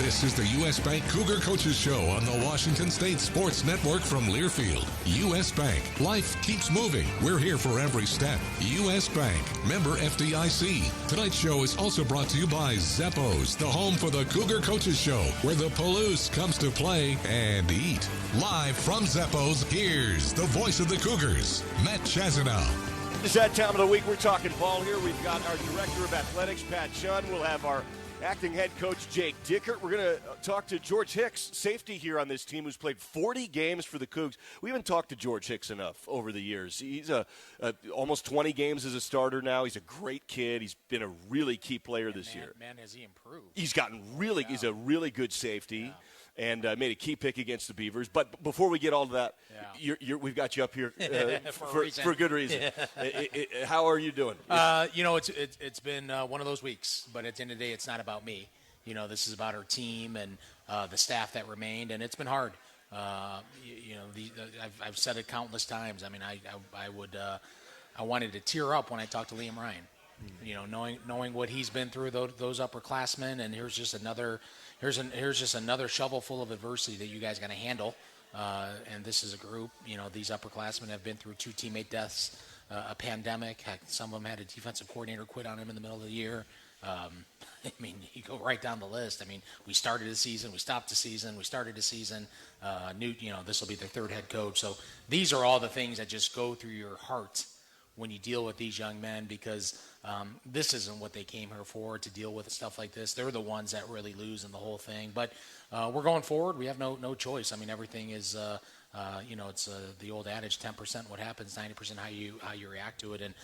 This is the U.S. Bank Cougar Coaches Show on the Washington State Sports Network from Learfield. U.S. Bank. Life keeps moving. We're here for every step. U.S. Bank. Member FDIC. Tonight's show is also brought to you by Zeppos, the home for the Cougar Coaches Show, where the Palouse comes to play and eat. Live from Zeppos, here's the voice of the Cougars, Matt Chazanow. It's that time of the week. We're talking ball here. We've got our Director of Athletics, Pat Chun. We'll have our acting head coach, Jake Dickert. We're going to talk to George Hicks, safety here on this team, who's played 40 games for the Cougs. We haven't talked to George Hicks enough over the years. He's almost 20 games as a starter now. He's a great kid. He's been a really key player this year. Man, has he improved. He's gotten really – he's a really good safety. And made a key pick against the Beavers. But before we get all to that, we've got you up here for good reason. How are you doing? It's been one of those weeks. But at the end of the day, it's not about me. This is about our team and the staff that remained, and it's been hard. I've said it countless times. I mean, I wanted to tear up when I talked to Liam Ryan. Knowing what he's been through, those upperclassmen, and here's just another shovel full of adversity that you guys got to handle. And this is a group. These upperclassmen have been through 2 teammate deaths, a pandemic. Heck, some of them had a defensive coordinator quit on him in the middle of the year. You go right down the list. We started a season, we stopped a season, we started a season. This will be their 3rd head coach. So these are all the things that just go through your heart when you deal with these young men, because this isn't what they came here for, to deal with stuff like this. They're the ones that really lose in the whole thing. But we're going forward. We have no choice. Everything is, it's the old adage, 10% what happens, 90% how you react to it. And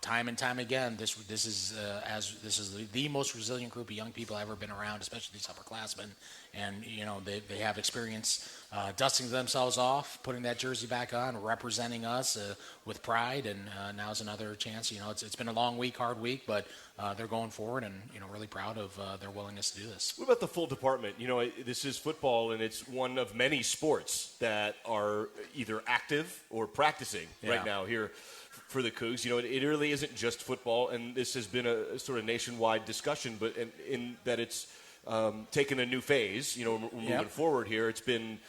time and time again, this is the most resilient group of young people I've ever been around, especially these upperclassmen. And they have experience dusting themselves off, putting that jersey back on, representing us with pride. And now's another chance. It's been a long week, hard week, but they're going forward, and really proud of their willingness to do this. What about the full department? This is football, and it's one of many sports that are either active or practicing right now here for the Cougs. It really isn't just football, and this has been a sort of nationwide discussion, but in that it's taken a new phase. We're moving forward here. It's been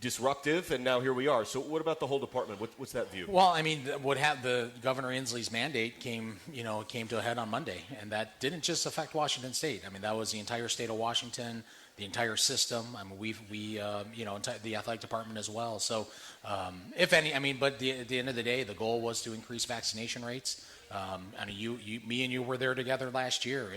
disruptive, and now here we are. So what about the whole department? What's that view? Well, the Governor Inslee's mandate came to a head on Monday, and that didn't just affect Washington State. That was the entire state of Washington, the entire system. The athletic department as well. So, if any, but at the end of the day, the goal was to increase vaccination rates. Me and you were there together last year.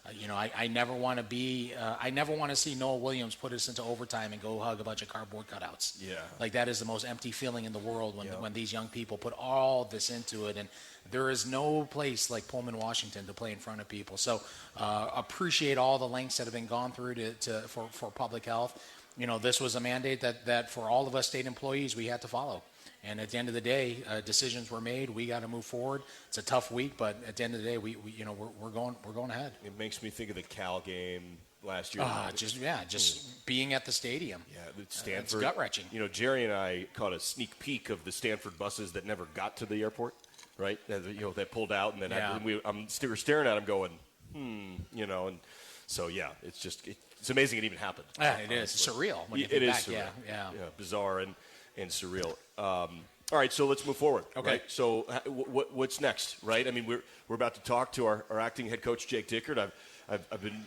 I never want to see Noah Williams put us into overtime and go hug a bunch of cardboard cutouts. Yeah. That is the most empty feeling in the world when these young people put all this into it. And there is no place like Pullman, Washington, to play in front of people. So appreciate all the lengths that have been gone through for public health. This was a mandate that for all of us state employees we had to follow. And at the end of the day, decisions were made. We got to move forward. It's a tough week, but at the end of the day, we're going ahead. It makes me think of the Cal game last year. Just being at the stadium. Yeah, Stanford. It's gut-wrenching. Jerry and I caught a sneak peek of the Stanford buses that never got to the airport, right? That pulled out, and then we were staring at them going, and so it's amazing it even happened. Yeah, it is. It's surreal when you think back. Surreal. Yeah, bizarre and surreal. All right, so let's move forward. Okay. Right? So what's next, right? We're about to talk to our acting head coach, Jake Dickert. I've been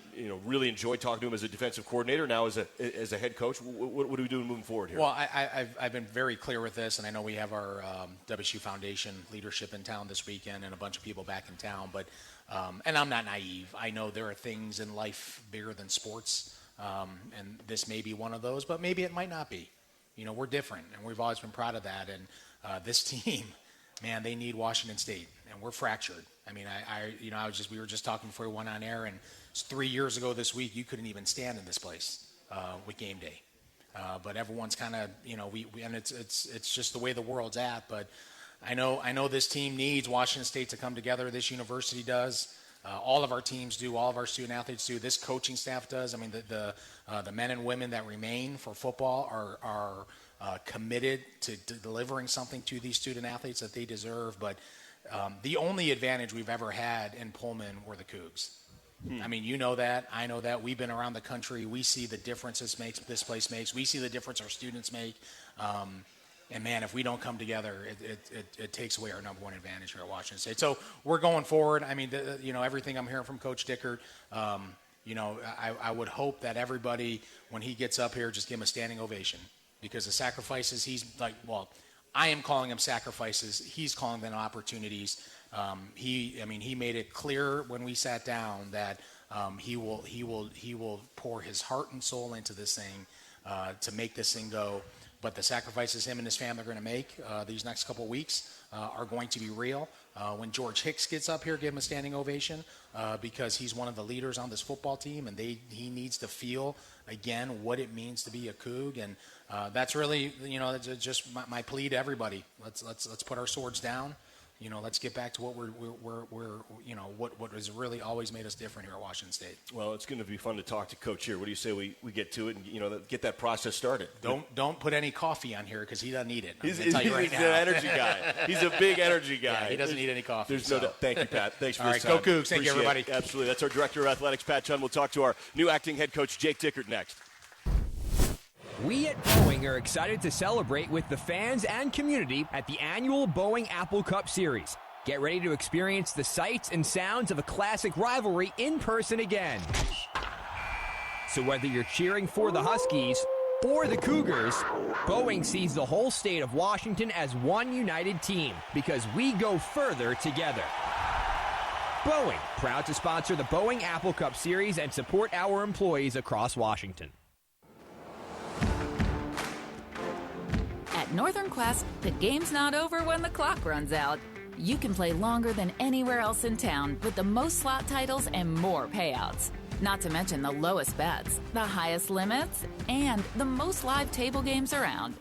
really enjoyed talking to him as a defensive coordinator. Now as a head coach, what are we doing moving forward here? Well, I've been very clear with this, and I know we have our WSU Foundation leadership in town this weekend and a bunch of people back in town. But and I'm not naive. I know there are things in life bigger than sports, and this may be one of those, but maybe it might not be. We're different, and we've always been proud of that. And this team, man, they need Washington State, and we're fractured. We were just talking before we went on air, and 3 years ago this week, you couldn't even stand in this place with game day. But everyone's kind of, and it's just the way the world's at. But I know this team needs Washington State to come together. This university does. All of our teams do. All of our student athletes do. This coaching staff does. The men and women that remain for football are committed to delivering something to these student athletes that they deserve. But the only advantage we've ever had in Pullman were the Cougs. I mean, you know that. I know that. We've been around the country. We see the difference this place makes. We see the difference our students make. And, man, if we don't come together, it takes away our number one advantage here at Washington State. So we're going forward. I mean, everything I'm hearing from Coach Dickert, I would hope that everybody, when he gets up here, just give him a standing ovation. Because the sacrifices I am calling them sacrifices. He's calling them opportunities. He made it clear when we sat down that he will pour his heart and soul into this thing to make this thing go. But the sacrifices him and his family are going to make these next couple of weeks are going to be real. When George Hicks gets up here, give him a standing ovation because he's one of the leaders on this football team, and he needs to feel again what it means to be a Coug. And that's really, just my plea to everybody. Let's put our swords down. Let's get back to what what has really always made us different here at Washington State. Well, it's going to be fun to talk to Coach here. What do you say we get to it and get that process started? Don't put any coffee on here because he doesn't need it. He's an energy guy. He's a big energy guy. Yeah, he doesn't need any coffee. There's no doubt. Thank you, Pat. Thanks for All this right, time. go Cougs. Thank you, everybody. It. Absolutely. That's our Director of Athletics, Pat Chun. We'll talk to our new acting head coach, Jake Dickert, next. We at Boeing are excited to celebrate with the fans and community at the annual Boeing Apple Cup Series. Get ready to experience the sights and sounds of a classic rivalry in person again. So whether you're cheering for the Huskies or the Cougars, Boeing sees the whole state of Washington as one united team because we go further together. Boeing, proud to sponsor the Boeing Apple Cup Series and support our employees across Washington. At Northern Quest, the game's not over when the clock runs out. You can play longer than anywhere else in town with the most slot titles and more payouts. Not to mention the lowest bets, the highest limits, and the most live table games around.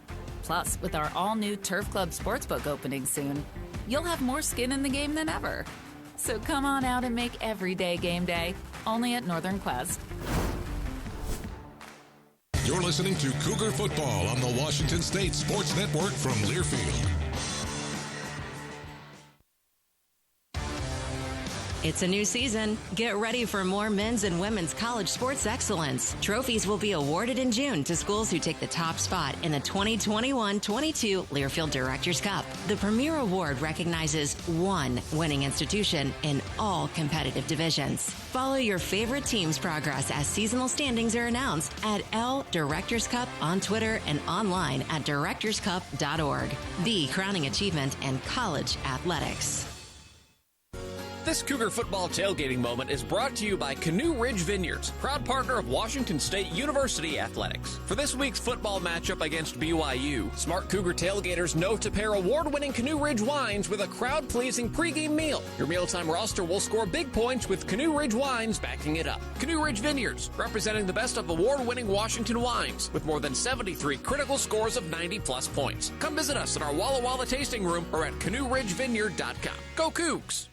Plus, with our all-new Turf Club Sportsbook opening soon, you'll have more skin in the game than ever. So come on out and make every day game day, only at Northern Quest. You're listening to Cougar Football on the Washington State Sports Network from Learfield. It's a new season. Get ready for more men's and women's college sports excellence. Trophies will be awarded in June to schools who take the top spot in the 2021-22 Learfield Directors Cup. The premier award recognizes one winning institution in all competitive divisions. Follow your favorite team's progress as seasonal standings are announced at L Directors Cup on Twitter and online at directorscup.org. The crowning achievement in college athletics. This Cougar football tailgating moment is brought to you by Canoe Ridge Vineyards, proud partner of Washington State University Athletics. For this week's football matchup against BYU, smart Cougar tailgaters know to pair award-winning Canoe Ridge wines with a crowd-pleasing pregame meal. Your mealtime roster will score big points with Canoe Ridge wines backing it up. Canoe Ridge Vineyards, representing the best of award-winning Washington wines with more than 73 critical scores of 90-plus points. Come visit us at our Walla Walla tasting room or at canoeridgevineyard.com. Go Cougs!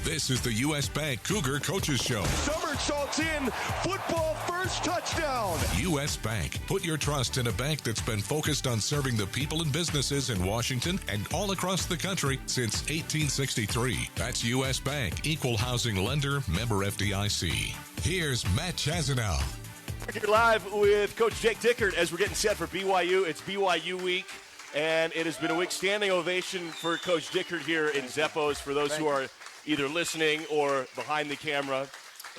This is the U.S. Bank Cougar Coaches Show. Somersaults in, football first touchdown. U.S. Bank. Put your trust in a bank that's been focused on serving the people and businesses in Washington and all across the country since 1863. That's U.S. Bank, equal housing lender, member FDIC. Here's Matt Chazanow. We're here live with Coach Jake Dickert as we're getting set for BYU. It's BYU week, and it has been a week standing ovation for Coach Dickert here in Zeppos. For those who are either listening or behind the camera,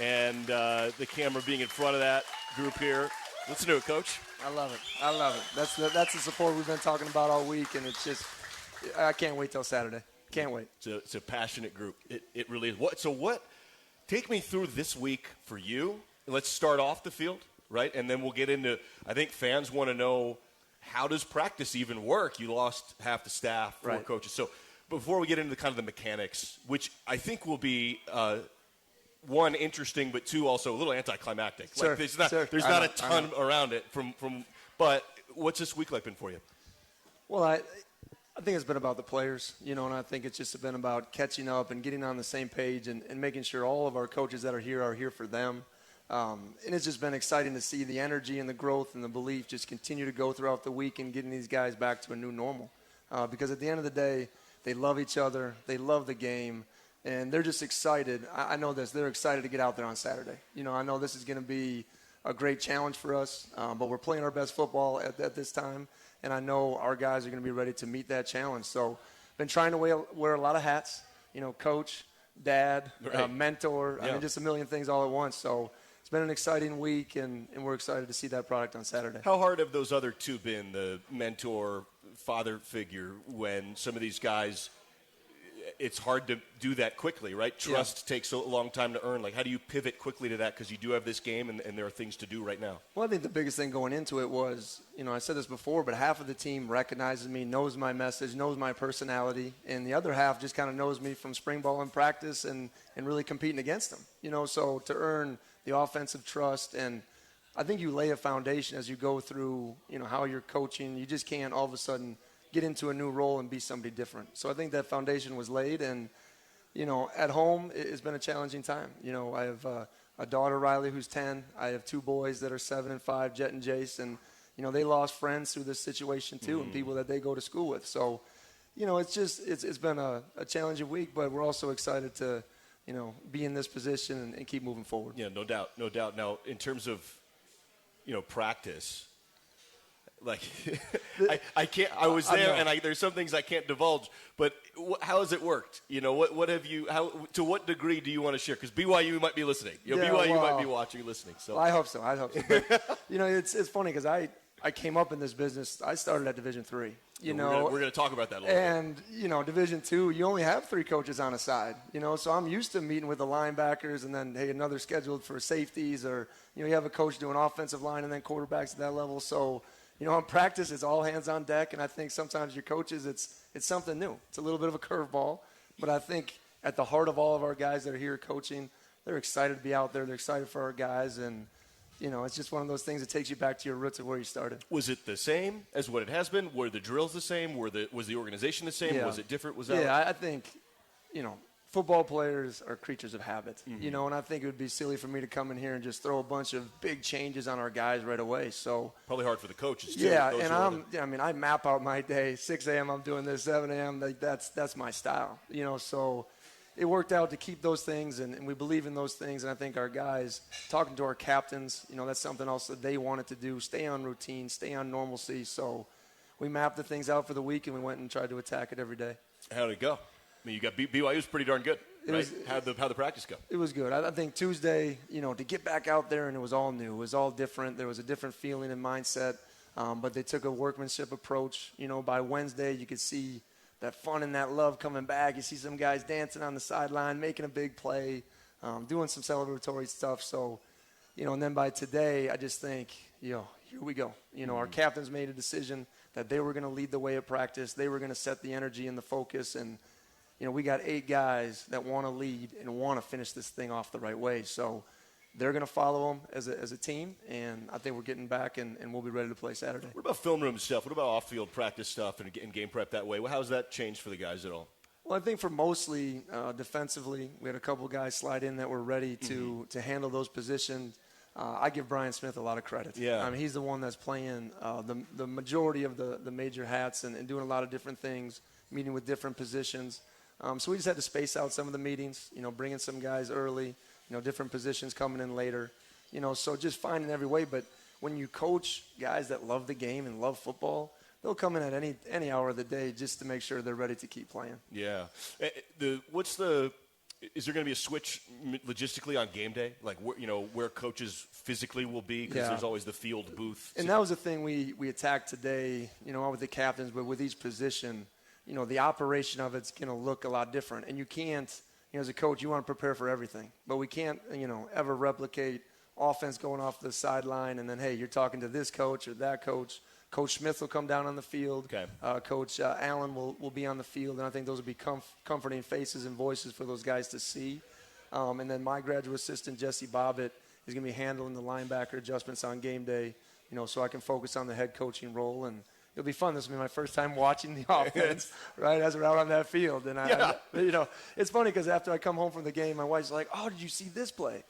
and the camera being in front of that group here. Listen to it, Coach. I love it. I love it. That's the support we've been talking about all week, and it's just I can't wait till Saturday. Can't wait. It's a passionate group. It really is. What? Take me through this week for you. Let's start off the field, right? And then we'll get into, I think fans want to know, how does practice even work? You lost half the staff, four coaches. So before we get into kind of the mechanics, which I think will be, one, interesting, but two, also a little anticlimactic. Sure, like there's not a ton around it but what's this week like been for you? Well, I think it's been about the players, and I think it's just been about catching up and getting on the same page and making sure all of our coaches that are here for them. And it's just been exciting to see the energy and the growth and the belief just continue to go throughout the week and getting these guys back to a new normal. Because at the end of the day, they love each other, they love the game, and they're just excited. I know this. They're excited to get out there on Saturday. I know this is going to be a great challenge for us, but we're playing our best football at this time, and I know our guys are going to be ready to meet that challenge. So been trying to wear a lot of hats, coach, dad, right. mentor, I mean, just a million things all at once. So it's been an exciting week, and we're excited to see that product on Saturday. How hard have those other two been, the mentor, father figure, when some of these guys, it's hard to do that quickly, right? Trust takes a long time to earn. Like, how do you pivot quickly to that? Because you do have this game, and there are things to do right now. Well, I think the biggest thing going into it was, I said this before, but half of the team recognizes me, knows my message, knows my personality, and the other half just kind of knows me from spring ball and practice and really competing against them. So to earn the offensive trust, and I think you lay a foundation as you go through, how you're coaching. You just can't all of a sudden get into a new role and be somebody different. So I think that foundation was laid, and, at home it's been a challenging time. I have a daughter, Riley, who's 10. I have two boys that are 7 and 5, Jet and Jace, and, they lost friends through this situation too, and people that they go to school with. So, it's been a challenging week, but we're also excited to, be in this position and keep moving forward. Yeah, no doubt. Now, in terms of, practice, like, I can't. I was there, and there's some things I can't divulge. But how has it worked? What have you? To what degree do you want to share? Because BYU might be listening. BYU might be watching, listening. So I hope so. But, it's funny because I came up in this business. I started at Division III. We're going to talk about that a little bit. And Division II, you only have 3 coaches on a side. So I'm used to meeting with the linebackers, and then another scheduled for safeties, or you have a coach doing offensive line and then quarterbacks at that level. So. In practice, it's all hands on deck, and I think sometimes your coaches, it's something new. It's a little bit of a curveball, but I think at the heart of all of our guys that are here coaching, they're excited to be out there. They're excited for our guys, and, it's just one of those things that takes you back to your roots of where you started. Was it the same as what it has been? Were the drills the same? Was the organization the same? Yeah. Was it different? I think, football players are creatures of habit, and I think it would be silly for me to come in here and just throw a bunch of big changes on our guys right away. So probably hard for the coaches too. Yeah, and I map out my day. 6 a.m. I'm doing this, 7 a.m. That's my style. So it worked out to keep those things, and we believe in those things. And I think our guys, talking to our captains, that's something else that they wanted to do: stay on routine, stay on normalcy. So we mapped the things out for the week, and we went and tried to attack it every day. How'd it go? I mean, you got BYU's pretty darn good, right? How'd the practice go? It was good. I think Tuesday, to get back out there, and it was all new. It was all different. There was a different feeling and mindset, but they took a workmanship approach. By Wednesday, you could see that fun and that love coming back. You see some guys dancing on the sideline, making a big play, doing some celebratory stuff. So, and then by today, I just think, here we go. Our captains made a decision that they were going to lead the way at practice. They were going to set the energy and the focus, and we got 8 guys that want to lead and want to finish this thing off the right way. So they're going to follow them as a team, and I think we're getting back, and we'll be ready to play Saturday. What about film room stuff? What about off-field practice stuff and game prep that way? How's that changed for the guys at all? Well, I think for mostly defensively, we had a couple guys slide in that were ready to handle those positions. I give Brian Smith a lot of credit. Yeah. I mean, he's the one that's playing the majority of the major hats and doing a lot of different things, meeting with different positions. So we just had to space out some of the meetings, bringing some guys early, different positions coming in later, so just finding every way. But when you coach guys that love the game and love football, they'll come in at any hour of the day just to make sure they're ready to keep playing. Yeah. Is there going to be a switch logistically on game day? Like, where coaches physically will be? Because there's always the field booth. And that was the thing we attacked today, not with the captains, but with each position. The operation of it's going to look a lot different. And you can't, as a coach, you want to prepare for everything. But we can't, ever replicate offense going off the sideline and then, hey, you're talking to this coach or that coach. Coach Smith will come down on the field. Okay. Coach Allen will be on the field. And I think those will be comforting faces and voices for those guys to see. And then my graduate assistant, Jesse Bobbitt, is going to be handling the linebacker adjustments on game day, so I can focus on the head coaching role. And it'll be fun. This will be my first time watching the offense, right, as we're out on that field. And, it's funny because after I come home from the game, my wife's like, oh, did you see this play?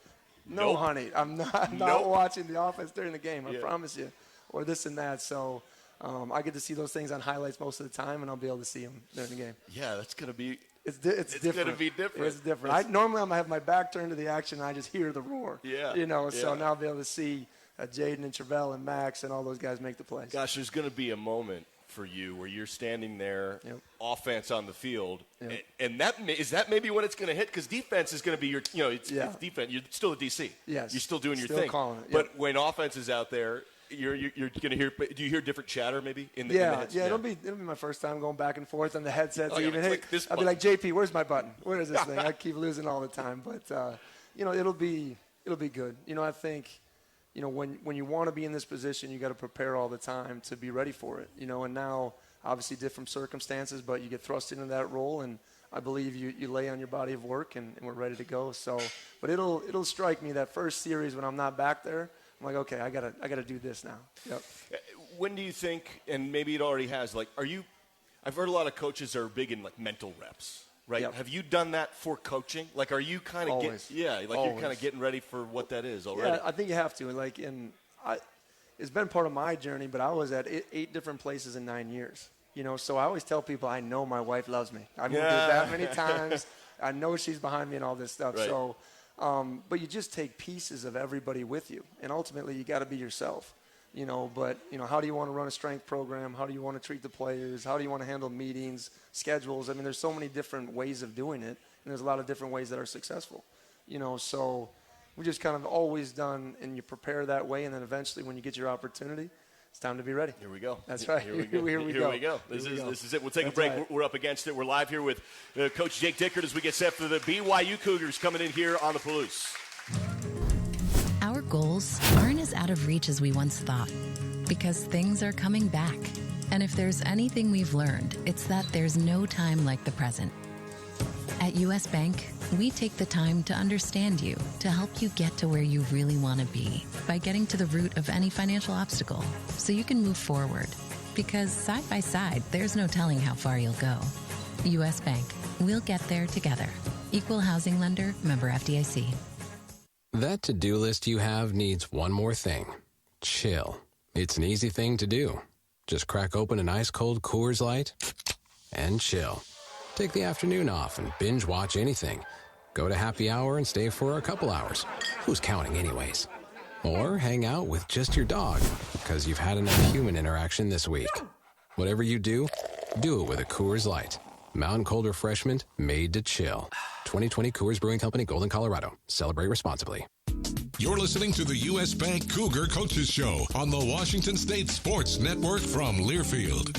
No, honey. I'm not watching the offense during the game. I promise you. Or this and that. So I get to see those things on highlights most of the time, and I'll be able to see them during the game. Yeah, that's going to be – It's different. going to be different. It's different. Normally I'm going to have my back turned to the action, and I just hear the roar. Yeah. So now I'll be able to see Jaden and Travell and Max and all those guys make the plays. Gosh, there's going to be a moment for you where you're standing there, offense on the field, and that maybe when it's going to hit, because defense is going to be your, it's defense. You're still a DC. Yes. You're still doing your Still thing. calling it. But when offense is out there, you're going to hear. Do you hear different chatter maybe in the heads? It'll be my first time going back and forth on the headsets. I'll be button. like, JP, where's my button? Where is this thing? I keep losing all the time, but it'll be good. I think. When you want to be in this position, you got to prepare all the time to be ready for it. And now, obviously, different circumstances, but you get thrust into that role, and I believe you lay on your body of work, and we're ready to go. So, but it'll strike me that first series when I'm not back there, I'm like, okay, I gotta do this now. Yep. When do you think, and maybe it already has, I've heard a lot of coaches are big in mental reps. Right. Yep. Have you done that for coaching? Are you kind of you're kind of getting ready for what that is already? Yeah, I think you have to. It's been part of my journey, but I was at 8 different places in 9 years. So I always tell people I know my wife loves me. I've moved her that many times. I know she's behind me and all this stuff. Right. So, but you just take pieces of everybody with you, and ultimately you got to be yourself. But how do you want to run a strength program? How do you want to treat the players? How do you want to handle meetings, schedules? I mean, there's so many different ways of doing it, and there's a lot of different ways that are successful. So we just kind of always done, and you prepare that way, and then eventually when you get your opportunity, it's time to be ready. Here we go. That's right. Here we go. This is it. We'll take a break. Right. We're up against it. We're live here with Coach Jake Dickert as we get set for the BYU Cougars coming in here on the Palouse. Our goals aren't as out of reach as we once thought, because things are coming back. And if there's anything we've learned, it's that there's no time like the present. At U.S. Bank, we take the time to understand you, to help you get to where you really want to be by getting to the root of any financial obstacle so you can move forward. Because side by side, there's no telling how far you'll go. U.S. Bank, we'll get there together. Equal housing lender, member FDIC. That to-do list you have needs one more thing. Chill. It's an easy thing to do. Just crack open an ice-cold Coors Light and chill. Take the afternoon off and binge watch anything. Go to happy hour and stay for a couple hours. Who's counting anyways? Or hang out with just your dog because you've had enough human interaction this week. Whatever you do it with a Coors Light. Mountain cold refreshment made to chill. 2020 Coors Brewing Company, Golden, Colorado. Celebrate responsibly. You're listening to the U.S. Bank Cougar Coaches Show on the Washington State Sports Network from Learfield.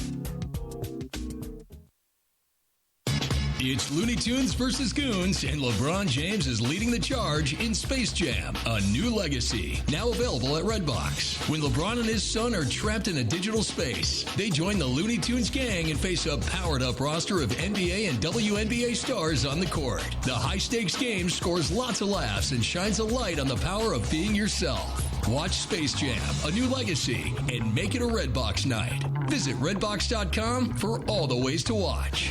It's Looney Tunes versus Goons, and LeBron James is leading the charge in Space Jam, A New Legacy, now available at Redbox. When LeBron and his son are trapped in a digital space, they join the Looney Tunes gang and face a powered-up roster of NBA and WNBA stars on the court. The high-stakes game scores lots of laughs and shines a light on the power of being yourself. Watch Space Jam, A New Legacy, and make it a Redbox night. Visit redbox.com for all the ways to watch.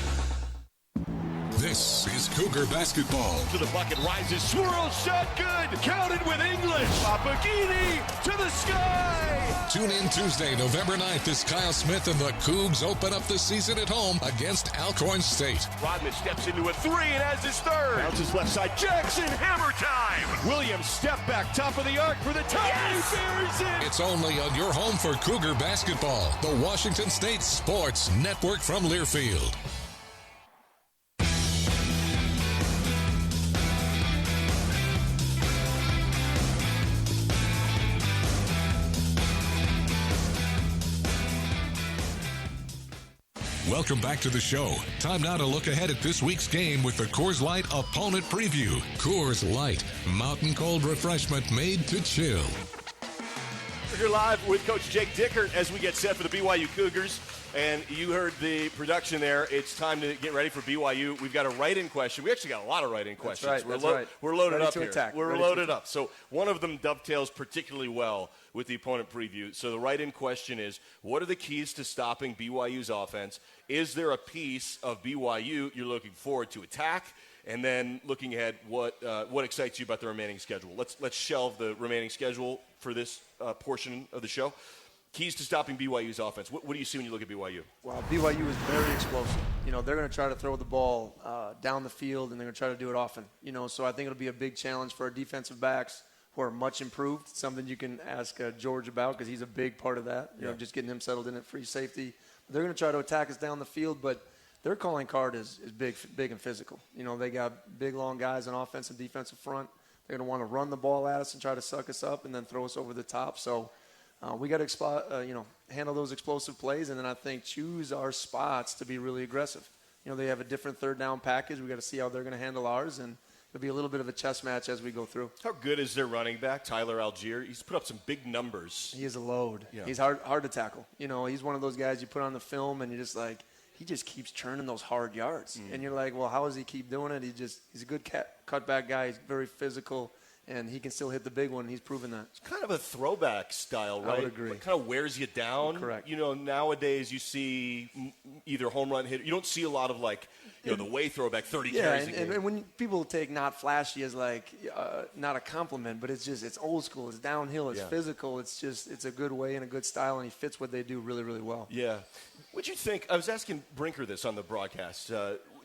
This is Cougar basketball. To the bucket, rises, swirls, shot, good. Counted with English. Papagini to the sky. Tune in Tuesday, November 9th as Kyle Smith and the Cougs open up the season at home against Alcorn State. Rodman steps into a three and has his third. Bounces left side. Jackson, hammer time. Williams, step back, top of the arc for the tie. Yes! He buries it. It's only on your home for Cougar basketball, the Washington State Sports Network from Learfield. Welcome back to the show. Time now to look ahead at this week's game with the Coors Light Opponent Preview. Coors Light, mountain cold refreshment made to chill. We're here live with Coach Jake Dickert as we get set for the BYU Cougars. And you heard the production there. It's time to get ready for BYU. We've got a write-in question. We actually got a lot of write-in questions. That's right. We're loaded ready up to here. Attack. We're ready loaded up. So one of them dovetails particularly well with the opponent preview. So the write-in question is, what are the keys to stopping BYU's offense? Is there a piece of BYU you're looking forward to attack? And then looking ahead, what excites you about the remaining schedule? Let's shelve the remaining schedule for this portion of the show. Keys to stopping BYU's offense. What do you see when you look at BYU? Well, BYU is very explosive. They're going to try to throw the ball down the field, and they're going to try to do it often. So I think it'll be a big challenge for our defensive backs who are much improved, something you can ask George about because he's a big part of that, just getting him settled in at free safety. They're going to try to attack us down the field, but their calling card is big and physical. They got big, long guys on offense and defensive front. They're going to want to run the ball at us and try to suck us up and then throw us over the top. So we got to handle those explosive plays, and then I think choose our spots to be really aggressive. They have a different third down package. We got to see how they're going to handle ours, and it'll be a little bit of a chess match as we go through. How good is their running back, Tyler Algier? He's put up some big numbers. He is a load. Yeah. He's hard to tackle. He's one of those guys you put on the film, and you're just like, he just keeps churning those hard yards. And you're like, well, how does he keep doing it? He's a good cutback guy. He's very physical. And he can still hit the big one. He's proven that. It's kind of a throwback style, right? I would agree. It kind of wears you down. Correct. Nowadays you see either home run hit. You don't see a lot of the way throwback 30 yeah, carries. And when people take not flashy as not a compliment, but it's old school. It's downhill. It's physical. It's a good way and a good style, and he fits what they do really, really well. Yeah. What'd you think? I was asking Brinker this on the broadcast.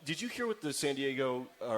Did you hear what the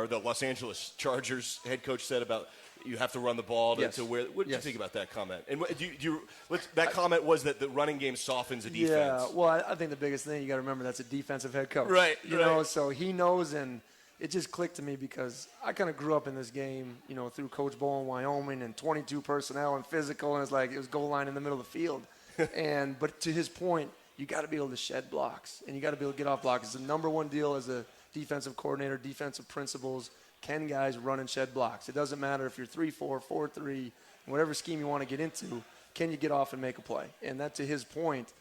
the Los Angeles Chargers head coach said about you have to run the ball to where? What did you think about that comment? And that comment was that the running game softens a defense. Yeah, well, I think the biggest thing you got to remember, that's a defensive head coach. Right. So he knows, and it just clicked to me because I kind of grew up in this game, through Coach Bowl in Wyoming and 22 personnel and physical, and it was goal line in the middle of the field. But to his point, you got to be able to shed blocks, and you got to be able to get off blocks. It's the number one deal as a defensive coordinator, defensive principles. Can guys run and shed blocks? It doesn't matter if you're 3-4, 4-3, whatever scheme you want to get into, can you get off and make a play? And that, to his point,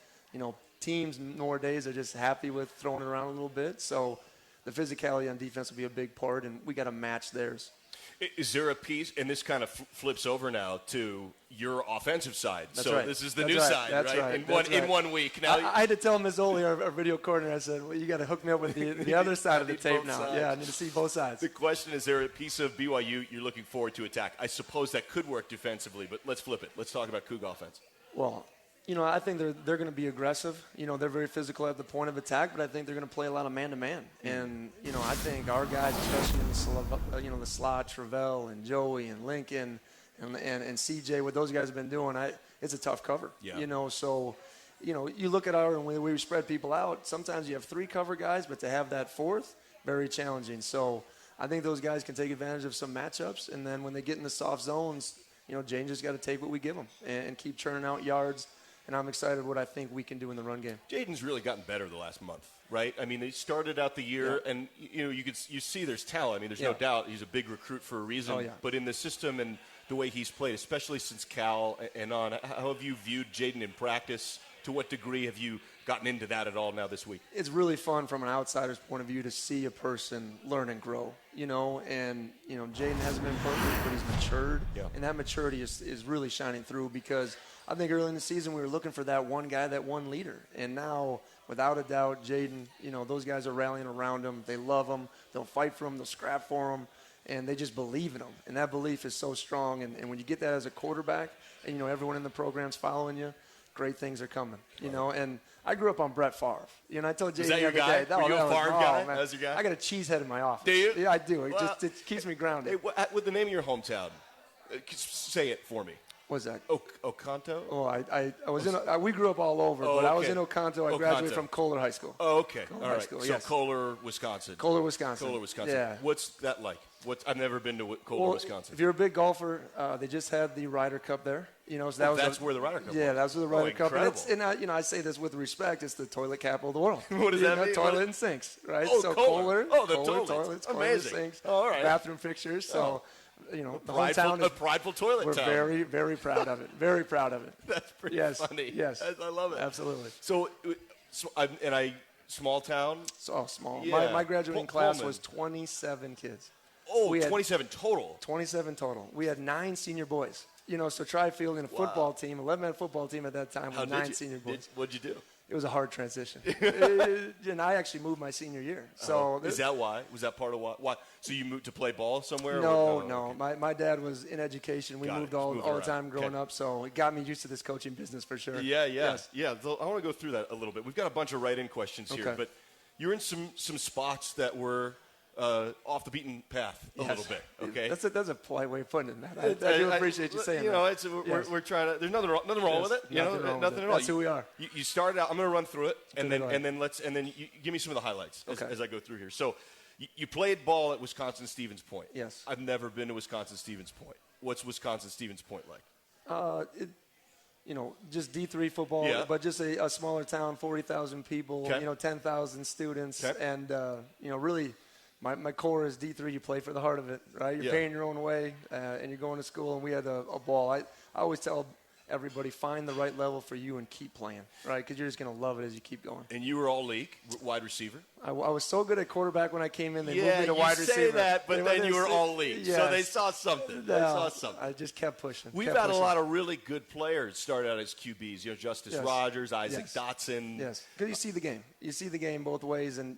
teams nowadays are just happy with throwing it around a little bit. So the physicality on defense will be a big part, and we got to match theirs. Is there a piece, and this kind of flips over now to your offensive side. That's so right. this is the That's new right. side, That's right? In 1 week. Now I had to tell Ms. Oli, our video coordinator, I said, well, you got to hook me up with the other side of the tape now. Sides. Yeah, I need to see both sides. The question is, there a piece of BYU you're looking forward to attack? I suppose that could work defensively, but let's flip it. Let's talk about Coug offense. Well, I think they're going to be aggressive. They're very physical at the point of attack, but I think they're going to play a lot of man-to-man. And, I think our guys, especially in the slot, Travell and Joey and Lincoln and CJ, what those guys have been doing, it's a tough cover. Yeah. You look at and we spread people out. Sometimes you have 3 cover guys, but to have that 4th, very challenging. So I think those guys can take advantage of some matchups. And then when they get in the soft zones, Jane just got to take what we give them and keep churning out yards. And I'm excited what I think we can do in the run game. Jaden's really gotten better the last month, right? I mean, they started out the year, and you see there's talent. I mean, there's no doubt he's a big recruit for a reason. Oh, yeah. But in the system and the way he's played, especially since Cal and on, how have you viewed Jaden in practice? To what degree have you gotten into that at all now this week? It's really fun from an outsider's point of view to see a person learn and grow, and Jaden hasn't been perfect, but he's matured, and that maturity is really shining through because I think early in the season we were looking for that one guy, that one leader, and now, without a doubt, Jaden, those guys are rallying around him. They love him. They'll fight for him. They'll scrap for him, and they just believe in him, and that belief is so strong, and when you get that as a quarterback, and everyone in the program's following you, great things are coming, and I grew up on Brett Favre. I told Jay the other day. Were you a Favre guy? Man. That was your guy? I got a cheese head in my office. Do you? Yeah, I do. It keeps me grounded. Hey, with the name of your hometown, say it for me. What's that? Oconto? Oh, I was in. We grew up all over, but I was in Oconto. I graduated from Kohler High School. Oh, okay. Kohler All High right. School, So yes. Kohler, Wisconsin. Kohler, Wisconsin. Yeah. What's that like? I've never been to Kohler, Wisconsin. If you're a big golfer, they just had the Ryder Cup there. So that's where the Ryder Cup was. Yeah, that's where the Ryder Cup. Incredible. And I say this with respect. It's the toilet capital of the world. What does that mean? Toilet and sinks, right? Oh, so Kohler. Kohler, Kohler toilets, amazing. Kohler sinks, all right. bathroom fixtures. So. The prideful, hometown is a prideful toilet we're town. very, very proud of it. Very proud of it. That's pretty funny. Yes. I love it. Absolutely. So small town? So small. Yeah. My graduating class Pullman. was 27 kids. Oh, 27 total. 27 total. We had 9 senior boys. So try fielding a football team, 11-man football team at that time with 9 senior boys. What'd you do? It was a hard transition. And I actually moved my senior year. So is that why? Was that part of why? So you moved to play ball somewhere? No. Okay. My dad was in education. We moved all the time growing up, so it got me used to this coaching business for sure. Yeah. Yes. Yeah. So I want to go through that a little bit. We've got a bunch of write-in questions here, but you're in some spots that were off the beaten path a little bit. Okay, that's a polite way of putting it, Matt. I do appreciate you saying that. We're trying to. There's nothing wrong with it. Nothing at all. That's who we are. You started out. I'm going to run through it, and then you give me some of the highlights as I go through here. So, you played ball at Wisconsin Stevens Point. Yes. I've never been to Wisconsin Stevens Point. What's Wisconsin Stevens Point like? Just D3 football, but just a smaller town, 40,000 people, 10,000 students, and really. My core is D3. You play for the heart of it, right? You're paying your own way, and you're going to school. And we had a ball. I always tell everybody, find the right level for you and keep playing, right? Because you're just going to love it as you keep going. And you were all league, wide receiver? I was so good at quarterback when I came in. They moved me to wide receiver. Yeah, you say that, but then you were all league. Yes. So they saw something. I just kept pushing. We've had a lot of really good players start out as QBs. Justice Rogers, Isaac Dotson. Yes, because you see the game. You see the game both ways, and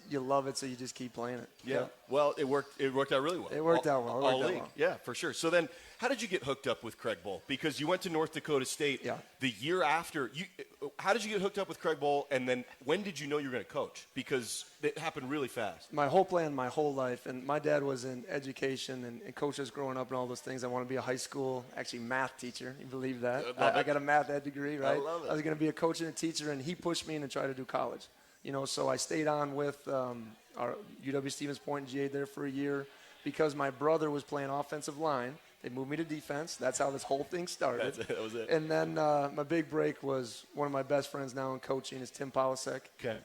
you love it, so you just keep playing it. Yeah. Well, it worked out really well. It worked out well. All league. Yeah, for sure. So then, how did you get hooked up with Craig Bohl? Because you went to North Dakota State the year after. How did you get hooked up with Craig Bohl, and then when did you know you were going to coach? Because it happened really fast. My whole plan, my whole life, and my dad was in education and coaches growing up and all those things. I want to be a high school, actually math teacher. You believe that? I got a math ed degree, right? I love it. I was going to be a coach and a teacher, and he pushed me in to try to do college. So I stayed on with our UW Stevens Point and GA there for a year because my brother was playing offensive line. They moved me to defense. That's how this whole thing started. That was it. And then my big break was one of my best friends now in coaching is Tim Polasek. Okay.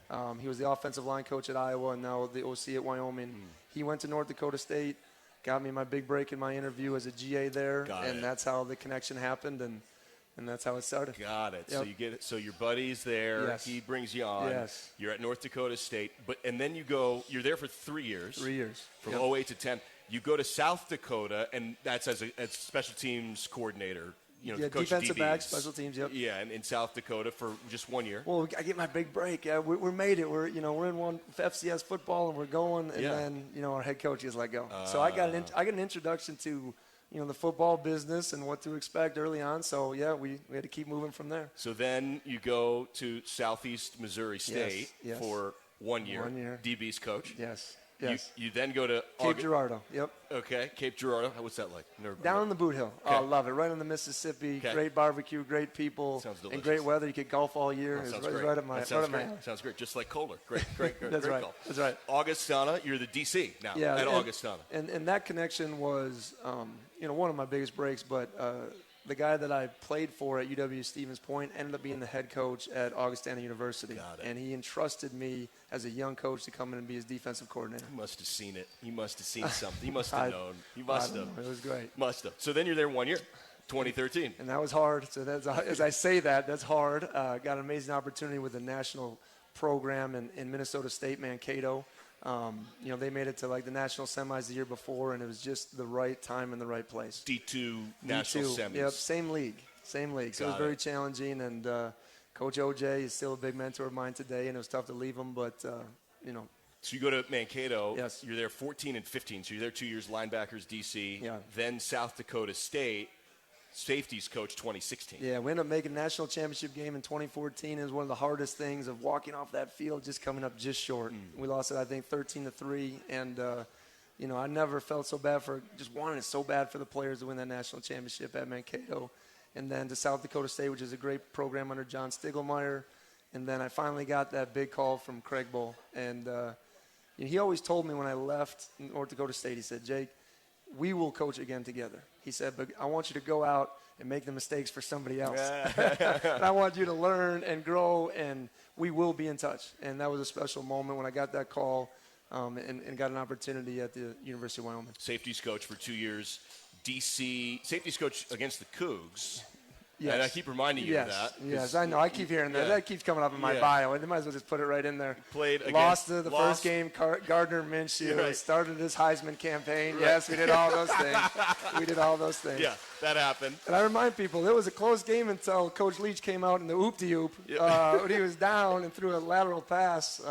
He was the offensive line coach at Iowa and now the OC at Wyoming. He went to North Dakota State, got me my big break in my interview as a GA there, that's how the connection happened, and that's how it started. Got it. Yep. So you get it. So your buddy's there. Yes. He brings you on. Yes. You're at North Dakota State, and then you're there for 3 years. 3 years. From 08 to 10. You go to South Dakota, and that's as a special teams coordinator. Coach defensive DBs. back, special teams. Yep. Yeah, and in South Dakota for just 1 year. Well, I get my big break. Yeah, we're made it. We're in one FCS football, and we're going. And then our head coach is let go. So I got an introduction to the football business and what to expect early on. So we had to keep moving from there. So then you go to Southeast Missouri State for 1 year. 1 year. DB's coach. Yes. You then go to Cape Girardeau. Yep. Okay, Cape Girardeau. What's that like? Down in the Boot Hill. Okay. I love it. Right on the Mississippi. Okay. Great barbecue, great people, Sounds delicious. and great weather. You could golf all year. That sounds It's great. right at my That sounds great. Just like Kohler. Great That's right. golf. That's right. Augustana, you're the DC now at Augustana. And that connection was, one of my biggest breaks. But the guy that I played for at UW Stevens Point ended up being the head coach at Augustana University. Got it. And he entrusted me as a young coach to come in and be his defensive coordinator. He must have seen it. He must have seen something. He must have known. He must have. It was great. Must have. So then you're there 1 year, 2013. And that was hard. So as I say that's hard. Got an amazing opportunity with the national program in Minnesota State, Mankato. They made it to the national semis the year before, and it was just the right time and the right place. D2 national semis. Yep, same league. So it was very challenging, and Coach OJ is still a big mentor of mine today, and it was tough to leave him, but So you go to Mankato. Yes. You're there 14 and 15. So you're there 2 years, linebackers, DC. Yeah. Then South Dakota State, safeties coach 2016. Yeah, we ended up making a national championship game in 2014. It was one of the hardest things of walking off that field, just coming up just short. We lost it, I think, 13-3, and I never felt so bad just wanted it so bad for the players to win that national championship at Mankato. And then to South Dakota State, which is a great program under John Stiglmeyer. And then I finally got that big call from Craig Bohl. And he always told me when I left North Dakota State, he said, Jake, we will coach again together. He said, but I want you to go out and make the mistakes for somebody else. And I want you to learn and grow, and we will be in touch. And that was a special moment when I got that call and got an opportunity at the University of Wyoming. Safeties coach for 2 years. DC, safeties coach against the Cougs. Yes. And I keep reminding you of that. Yes, I know. I keep hearing that. That keeps coming up in my bio. They might as well just put it right in there. Lost the first game, Gardner Minshew. Started his Heisman campaign. Right. Yes, we did all those things. Yeah. that happened. And I remind people, it was a close game until Coach Leach came out in the oop-de-oop when he was down and threw a lateral pass.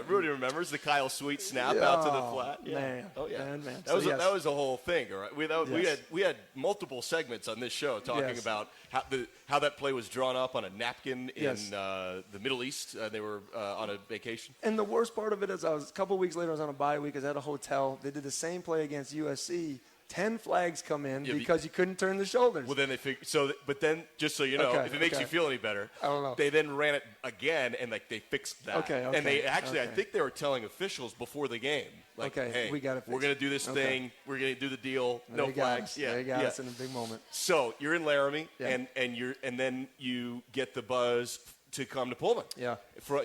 Rudy remembers the Kyle Sweet snap out to the flat. Yeah. Man. Oh, yeah. Man. That was a whole thing, all right? We had multiple segments on this show talking about how that play was drawn up on a napkin in the Middle East. They were on a vacation. And the worst part of it is a couple weeks later, I was on a bye week. I was at a hotel. They did the same play against USC. 10 flags come in because you couldn't turn the shoulders. Well, then they figured. But then, just so you know, if it makes you feel any better, I don't know. They then ran it again, and they fixed that. Okay. And they actually, I think they were telling officials before the game, hey, we got to fix we're going to do this thing. We're going to do the deal. No flags. They got us in a big moment. So you're in Laramie, and then you get the buzz to come to Pullman. Yeah.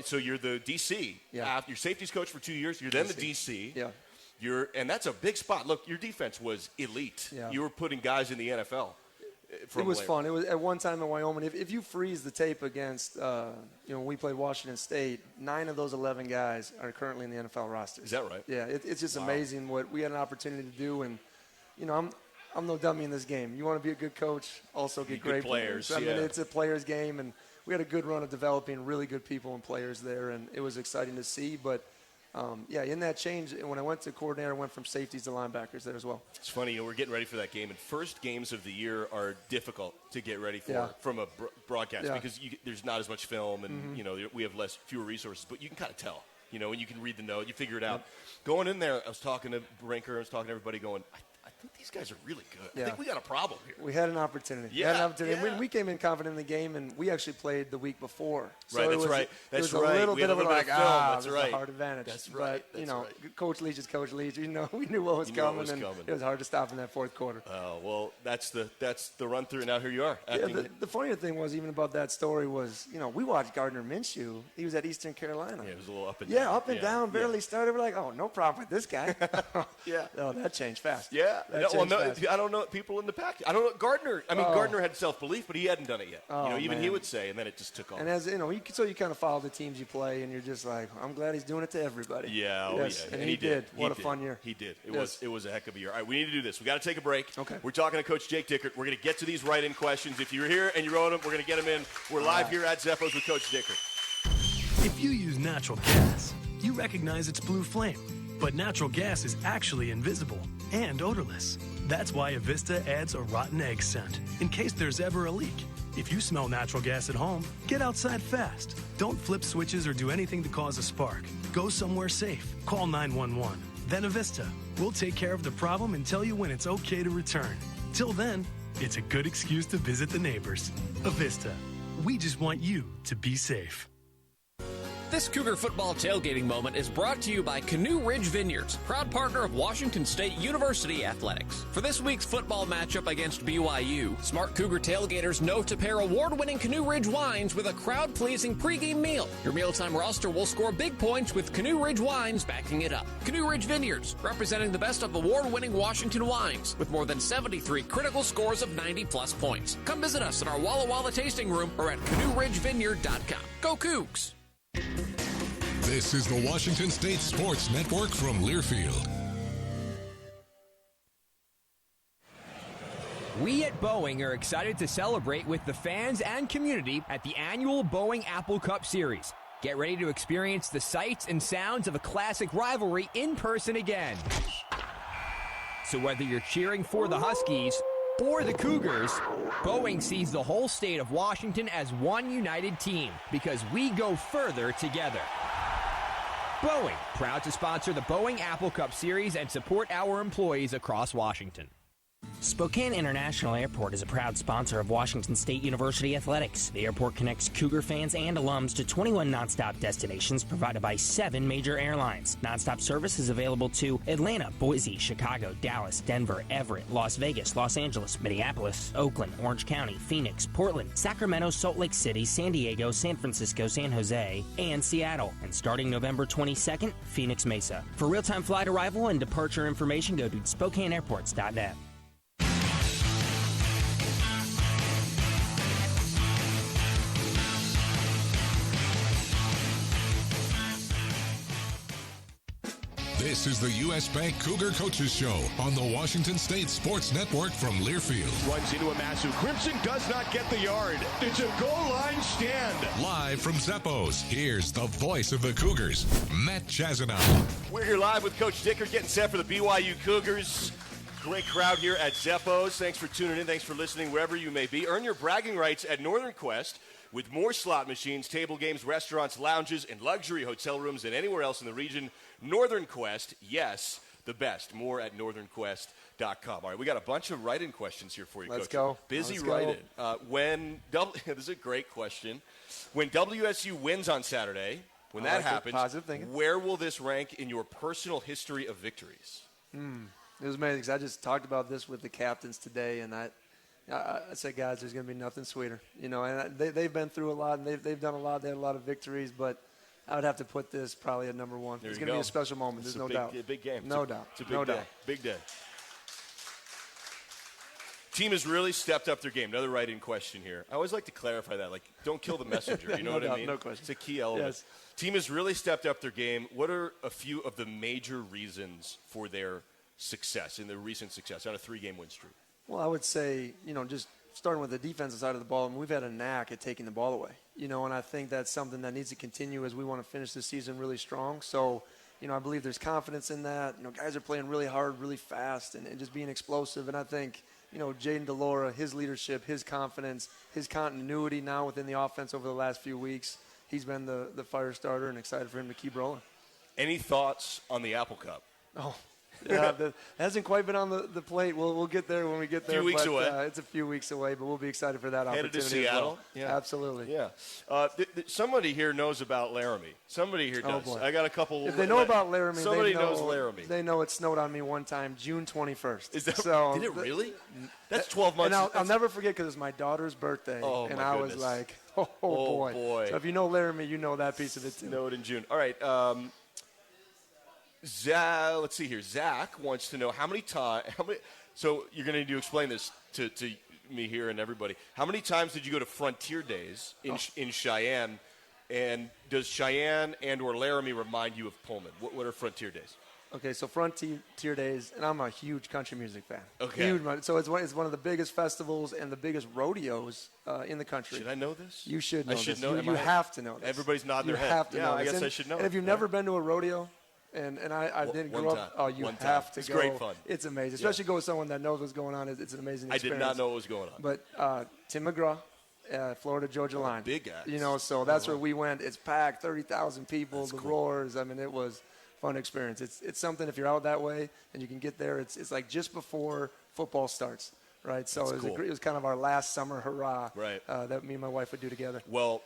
So you're the DC. Yeah. Your safeties coach for 2 years. You're then the DC. Yeah. And that's a big spot. Look, your defense was elite. Yeah. You were putting guys in the NFL. It was fun. It was at one time in Wyoming. If you freeze the tape against, when we played Washington State, 9 of those 11 guys are currently in the NFL roster. Is that right? Yeah, it's just amazing what we had an opportunity to do. And, I'm no dummy in this game. You want to be a good coach, also get great players. I mean, it's a player's game, and we had a good run of developing really good people and players there, and it was exciting to see. But in that change, when I went to coordinator, I went from safeties to linebackers there as well. It's funny, we're getting ready for that game, and first games of the year are difficult to get ready for from a broadcast because there's not as much film, and we have fewer resources, but you can kind of tell, and you can read the note, you figure it out. Going in there, I was talking to Brinker, I was talking to everybody going, I think these guys are really good. I think we got a problem here. We had an opportunity. We came in confident in the game, and we actually played the week before. So right, that's right. That's right. A little bit of like, that's a hard advantage. That's right. But, Coach Leach is Coach Leach. We knew what was coming, and it was hard to stop in that fourth quarter. Oh, well, that's the run-through. Now here you are. The funnier thing was, even about that story was, we watched Gardner Minshew. He was at Eastern Carolina. Yeah, it was a little up and down. Yeah, up and down, barely started. We're like, oh, no problem with this guy. Oh, that changed fast. Yeah. Fast. I don't know people in the pack. I don't know Gardner. Gardner had self-belief, but he hadn't done it yet. Even he would say, and then it just took off. And as you kind of follow the teams you play, and you're just like, I'm glad he's doing it to everybody. Yeah, And he did. What a fun year. He did. It was a heck of a year. All right, we need to do this. We got to take a break. Okay. We're talking to Coach Jake Dickert. We're going to get to these write-in questions. If you're here and you wrote them, we're going to get them in. We're live here at Zephos with Coach Dickert. If you use natural gas, you recognize its blue flame. But natural gas is actually invisible and odorless. That's why Avista adds a rotten egg scent, in case there's ever a leak. If you smell natural gas at home, get outside fast. Don't flip switches or do anything to cause a spark. Go somewhere safe. Call 911. Then Avista. We'll take care of the problem and tell you when it's okay to return. Till then, it's a good excuse to visit the neighbors. Avista. We just want you to be safe. This Cougar football tailgating moment is brought to you by Canoe Ridge Vineyards, proud partner of Washington State University Athletics. For this week's football matchup against BYU, smart Cougar tailgaters know to pair award-winning Canoe Ridge wines with a crowd-pleasing pregame meal. Your mealtime roster will score big points with Canoe Ridge wines backing it up. Canoe Ridge Vineyards, representing the best of award-winning Washington wines, with more than 73 critical scores of 90-plus points. Come visit us in our Walla Walla tasting room or at canoeridgevineyard.com. Go Cougs! This is the Washington State Sports Network from Learfield. We at Boeing are excited to celebrate with the fans and community at the annual Boeing Apple Cup Series. Get ready to experience the sights and sounds of a classic rivalry in person again. So whether you're cheering for the Huskies or the Cougars, Boeing sees the whole state of Washington as one united team because we go further together. Boeing, proud to sponsor the Boeing Apple Cup Series and support our employees across Washington. Spokane International Airport is a proud sponsor of Washington State University Athletics. The airport connects Cougar fans and alums to 21 nonstop destinations provided by 7 major airlines. Nonstop service is available to Atlanta, Boise, Chicago, Dallas, Denver, Everett, Las Vegas, Los Angeles, Minneapolis, Oakland, Orange County, Phoenix, Portland, Sacramento, Salt Lake City, San Diego, San Francisco, San Jose, and Seattle. And starting November 22nd, Phoenix Mesa. For real-time flight arrival and departure information, go to SpokaneAirports.net. This is the U.S. Bank Cougar Coaches Show on the Washington State Sports Network from Learfield. Runs into a massive Crimson, does not get the yard. It's a goal line stand. Live from Zeppos, here's the voice of the Cougars, Matt Chazanow. We're here live with Coach Dickert getting set for the BYU Cougars. Great crowd here at Zeppos. Thanks for tuning in. Thanks for listening wherever you may be. Earn your bragging rights at Northern Quest with more slot machines, table games, restaurants, lounges, and luxury hotel rooms than anywhere else in the region. Northern Quest, yes, the best. More at northernquest.com. All right, we got a bunch of write-in questions here for you, Let's Coach. go. Busy Let's write-in. This is a great question. When WSU wins on Saturday, when that happens, positive thinking. Where will this rank in your personal history of victories? It was amazing because I just talked about this with the captains today, and I said, guys, there's going to be nothing sweeter. You know, and they've been through a lot, and they've done a lot. They had a lot of victories, but I would have to put this probably at number one. It's going to be a special moment. There's no doubt. It's a big game. No doubt. It's a big day. Big day. Team has really stepped up their game. Another write-in question here. I always like to clarify that. Like, don't kill the messenger. You know what I mean? No question. It's a key element. Yes. Team has really stepped up their game. What are a few of the major reasons for their success, in their recent success, on a 3-game win streak? Well, I would say, just starting with the defensive side of the ball, we've had a knack at taking the ball away. And I think that's something that needs to continue as we want to finish the season really strong. So, I believe there's confidence in that. Guys are playing really hard, really fast, and just being explosive. And I think, Jaden DeLora, his leadership, his confidence, his continuity now within the offense over the last few weeks, he's been the fire starter, and excited for him to keep rolling. Any thoughts on the Apple Cup? Oh, yeah, that hasn't quite been on the plate. We'll get there when we get there. A few weeks away. It's a few weeks away, but we'll be excited for that Headed opportunity. to Seattle. As well. Yeah, absolutely. Yeah. Somebody here knows about Laramie. Somebody here does. Boy. I got a couple. If they know about Laramie, somebody knows Laramie. They know it snowed on me one time, June 21st. Is that so? Did it really? That's 12 months. And I'll never forget because it's my daughter's birthday, and I was like, oh boy. So if you know Laramie, you know that piece of it too. Know it in June. All right. Let's see here. Zach wants to know how many times. So you're going to need to explain this to me here and everybody. How many times did you go to Frontier Days in Cheyenne? And does Cheyenne and/or Laramie remind you of Pullman? What are Frontier Days? Okay, so Frontier Days, and I'm a huge country music fan. Okay. Huge. So it's one of the biggest festivals and the biggest rodeos in the country. Should I know this? You should know I should this. know. You have to know this. Everybody's nodding their head. You have to know I this. guess I should know. And if you've never been to a rodeo, and I didn't grow up, you have to it's go. It's great fun. It's amazing, especially go with someone that knows what's going on. It's an amazing experience. I did not know what was going on. But Tim McGraw, Florida-Georgia line. Big guy. So that's where we went. It's packed, 30,000 people, that's the cool. roars. I mean, it was fun experience. It's something, if you're out that way and you can get there, it's like just before football starts, right? So it was kind of our last summer hurrah that me and my wife would do together. Well,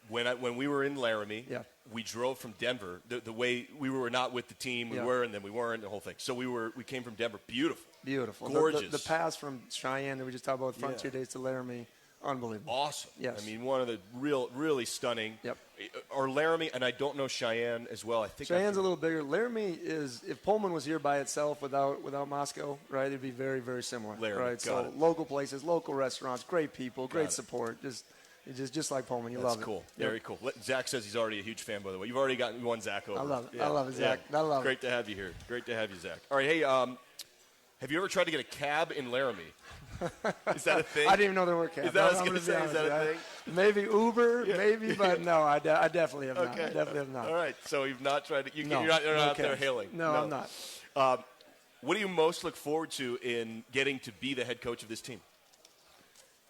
when we were in Laramie, yeah. we drove from Denver. The way we were not with the team, we were, and then we weren't, the whole thing. So we came from Denver. Beautiful. Gorgeous. The pass from Cheyenne that we just talked about, Frontier Days to Laramie, unbelievable. Awesome. Yes. I mean, one of the really stunning. Yep. Or Laramie, and I don't know Cheyenne as well. I think Cheyenne's a little bigger. Laramie is, if Pullman was here by itself without Moscow, right, it'd be very, very similar. Laramie, right? So it. Local places, local restaurants, great people, great support. Just like Pullman. That's love it. Cool. Yep. Very cool. Zach says he's already a huge fan, by the way. You've already gotten one Zach over. I love it. Yeah. I love it, Zach. I love it. Great to have you here. Great to have you, Zach. All right, hey, have you ever tried to get a cab in Laramie? Is that a thing? I didn't even know there were cabs. Is that a thing? Maybe Uber, but no, I definitely have not. Okay. I definitely have not. All right, so you've not tried to. You're not out there hailing. No, I'm not. What do you most look forward to in getting to be the head coach of this team?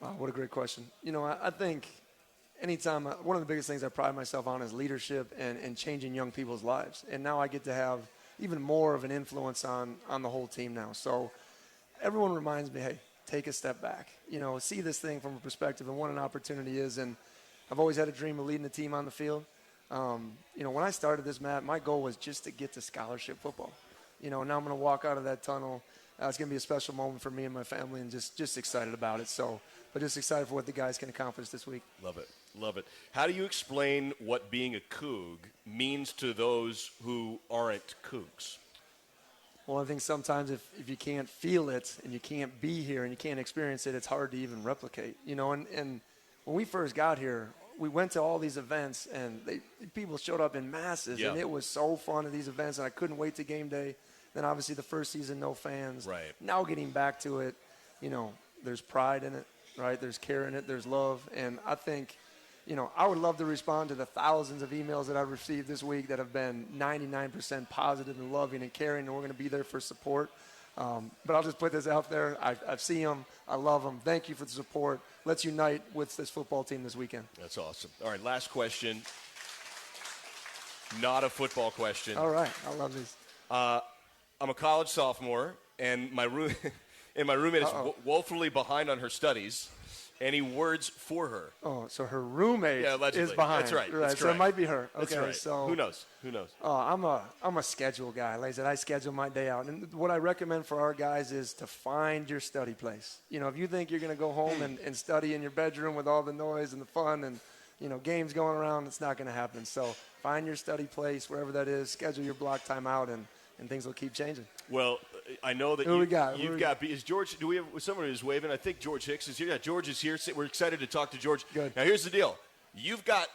Wow, what a great question. I think anytime, one of the biggest things I pride myself on is leadership and changing young people's lives. And now I get to have even more of an influence on the whole team now. So everyone reminds me, hey, take a step back. See this thing from a perspective and what an opportunity is. And I've always had a dream of leading the team on the field. When I started this, Matt, my goal was just to get to scholarship football. Now I'm going to walk out of that tunnel. It's going to be a special moment for me and my family, and just excited about it. But just excited for what the guys can accomplish this week. Love it. How do you explain what being a Coug means to those who aren't Cougs? Well, I think sometimes if you can't feel it and you can't be here and you can't experience it, it's hard to even replicate. And when we first got here, we went to all these events, and people showed up in masses, and it was so fun at these events, and I couldn't wait to game day. Then obviously the first season, no fans. Right. Now getting back to it, there's pride in it, right? There's care in it. There's love. And I think, I would love to respond to the thousands of emails that I've received this week that have been 99% positive and loving and caring, and we're going to be there for support. But I'll just put this out there. I see them. I love them. Thank you for the support. Let's unite with this football team this weekend. That's awesome. All right, last question. Not a football question. All right. I love these. I'm a college sophomore, and my roommate is woefully behind on her studies. Any words for her? Oh, so her roommate is behind. That's right. Right. That's so it might be her. That's okay. Right. So who knows? Oh, I'm a schedule guy. Like I said, I schedule my day out. And what I recommend for our guys is to find your study place. If you think you're going to go home and study in your bedroom with all the noise and the fun and, games going around, it's not going to happen. So find your study place, wherever that is. Schedule your block time out, and things will keep changing. Well, I know that you've got. Is George? Do we have someone who's waving? I think George Hicks is here. Yeah, George is here. We're excited to talk to George. Good. Now, here's the deal. You've got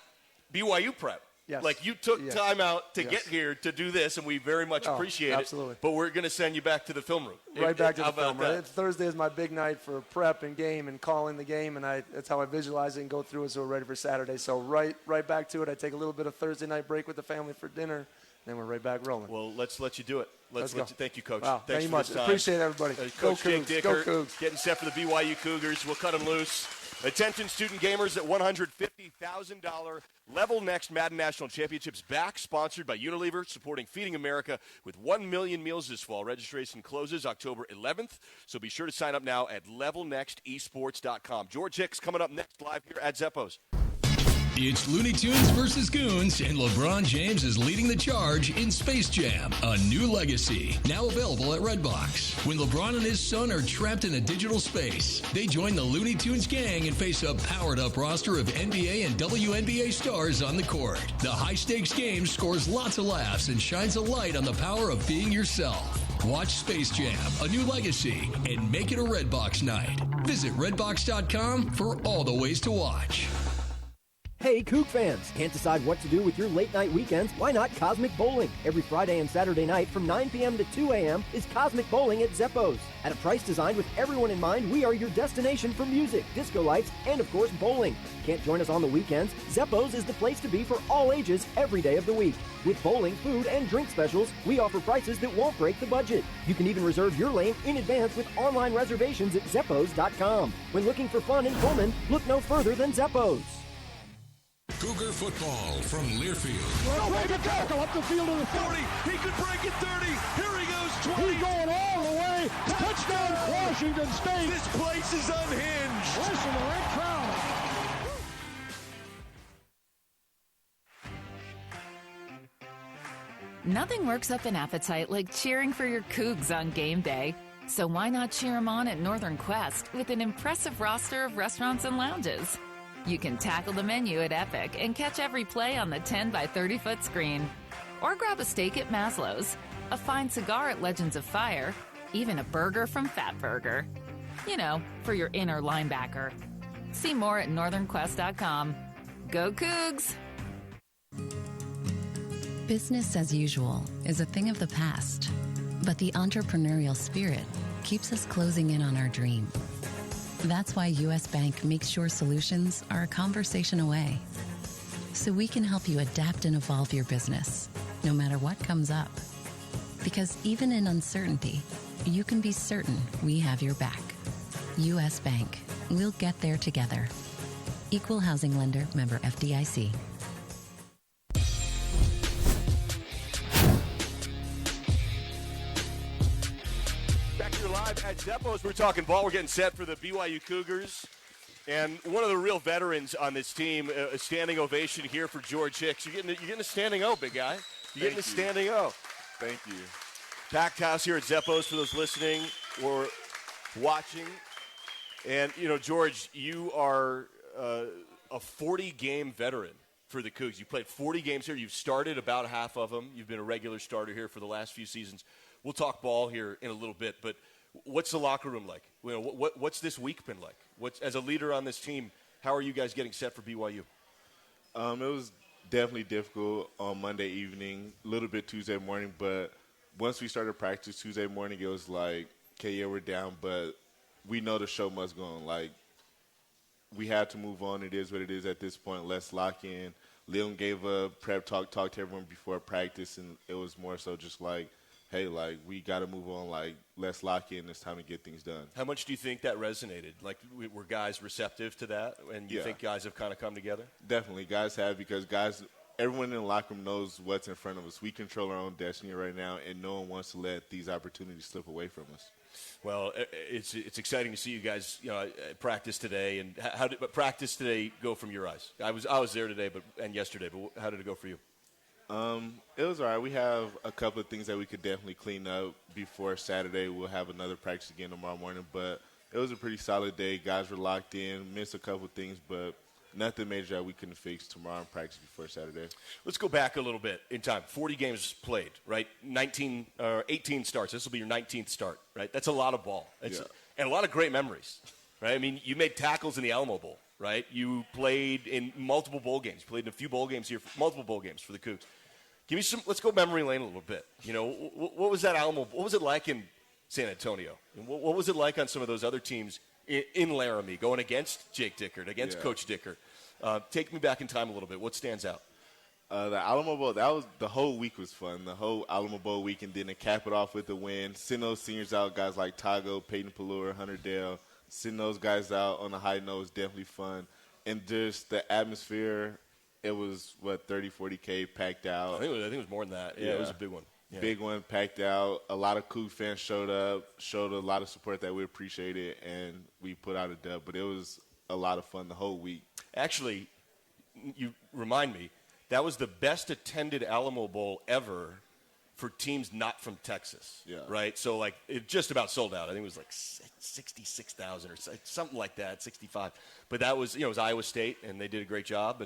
BYU prep. Yes. Like, you took time out to get here to do this, and we very much appreciate it. Absolutely. But we're going to send you back to the film room. Right back to the film room. Thursday is my big night for prep and game and calling the game, and that's how I visualize it and go through it so we're ready for Saturday. So right back to it. I take a little bit of Thursday night break with the family for dinner. Then we're right back rolling. Well, let's let you do it. Let's go. Thank you, Coach. Wow, Thanks thank you for much. this time. Appreciate everybody. Coach Jake Dickert, Go Cougs. getting set for the BYU Cougars. We'll cut them loose. Attention student gamers at $150,000 Level Next Madden National Championships back, sponsored by Unilever, supporting Feeding America with 1 million meals this fall. Registration closes October 11th, so be sure to sign up now at levelnextesports.com. George Hicks coming up next live here at Zeppos. It's Looney Tunes versus Goons, and LeBron James is leading the charge in Space Jam, A New Legacy, now available at Redbox. When LeBron and his son are trapped in a digital space, they join the Looney Tunes gang and face a powered-up roster of NBA and WNBA stars on the court. The high-stakes game scores lots of laughs and shines a light on the power of being yourself. Watch Space Jam, A New Legacy, and make it a Redbox night. Visit redbox.com for all the ways to watch. Hey, Coug fans! Can't decide what to do with your late-night weekends? Why not Cosmic Bowling? Every Friday and Saturday night from 9 p.m. to 2 a.m. is Cosmic Bowling at Zeppos. At a price designed with everyone in mind, we are your destination for music, disco lights, and of course, bowling. Can't join us on the weekends? Zeppos is the place to be for all ages every day of the week. With bowling, food, and drink specials, we offer prices that won't break the budget. You can even reserve your lane in advance with online reservations at Zeppos.com. When looking for fun in Pullman, look no further than Zeppos. Cougar football from Learfield. Break a tackle up the field to the 40. He could break it 30. Here he goes 20. He's going all the way. Touchdown, Washington State. This place is unhinged. Listen to that crowd. Nothing works up an appetite like cheering for your Cougs on game day. So why not cheer them on at Northern Quest with an impressive roster of restaurants and lounges? You can tackle the menu at Epic and catch every play on the 10 by 30-foot screen. Or grab a steak at Maslow's, a fine cigar at Legends of Fire, even a burger from Fat Burger. You know, for your inner linebacker. See more at northernquest.com. Go Cougs! Business as usual is a thing of the past, but the entrepreneurial spirit keeps us closing in on our dream. That's why U.S. Bank makes sure solutions are a conversation away. So we can help you adapt and evolve your business, no matter what comes up. Because even in uncertainty, you can be certain we have your back. U.S. Bank. We'll get there together. Equal housing lender, member FDIC. At Zeppos, we're talking ball. We're getting set for the BYU Cougars. And one of the real veterans on this team, a standing ovation here for George Hicks. You're getting a standing O, big guy. You're getting a standing O. Thank you. Packed house here at Zeppos for those listening or watching. And, you know, George, you are a 40-game veteran for the Cougs. You played 40 games here. You've started about half of them. You've been a regular starter here for the last few seasons. We'll talk ball here in a little bit, but what's the locker room like? You know, what's this week been like? As a leader on this team, how are you guys getting set for BYU? It was definitely difficult on Monday evening, a little bit Tuesday morning, but once we started practice Tuesday morning, it was like, okay, yeah, we're down, but we know the show must go on. Like, we had to move on. It is what it is at this point. Let's lock in. Leon gave a prep talk to everyone before practice, and it was more so just like, hey, like, we got to move on. Like, let's lock in. It's time to get things done. How much do you think that resonated? Like, were guys receptive to that? And you think guys have kind of come together? Definitely. Guys have, because everyone in the locker room knows what's in front of us. We control our own destiny right now, and no one wants to let these opportunities slip away from us. Well, it's exciting to see you guys, practice today. And how did practice today go from your eyes? I was there today, and yesterday. But how did it go for you? It was all right. We have a couple of things that we could definitely clean up before Saturday. We'll have another practice again tomorrow morning. But it was a pretty solid day. Guys were locked in. Missed a couple of things, but nothing major that we couldn't fix tomorrow in practice before Saturday. Let's go back a little bit in time. 40 games played, right? 18 starts. This will be your 19th start, right? That's a lot of ball. And a lot of great memories, right? I mean, you made tackles in the Alamo Bowl, right? You played in multiple bowl games. You played in a few bowl games here, multiple bowl games for the Cougs. Give me some. Let's go memory lane a little bit. What was that Alamo? What was it like in San Antonio? And what was it like on some of those other teams in Laramie, going against Jake Dickert, against Coach Dickert? Take me back in time a little bit. What stands out? The Alamo Bowl, the whole week was fun. The whole Alamo Bowl week, and then to cap it off with a win. Send those seniors out, guys like Tago, Peyton Pallure, Hunter Dale. Send those guys out on a high note was definitely fun. And just the atmosphere, it was, 30, 40K packed out. I think it was more than that. Yeah, it was a big one. Yeah. Big one, packed out. A lot of Coug fans showed up, showed a lot of support that we appreciated, and we put out a dub. But it was a lot of fun the whole week. Actually, you remind me, that was the best attended Alamo Bowl ever for teams not from Texas, right? So, like, it just about sold out. I think it was like 66,000 or something like that, 65. But that was, it was Iowa State, and they did a great job.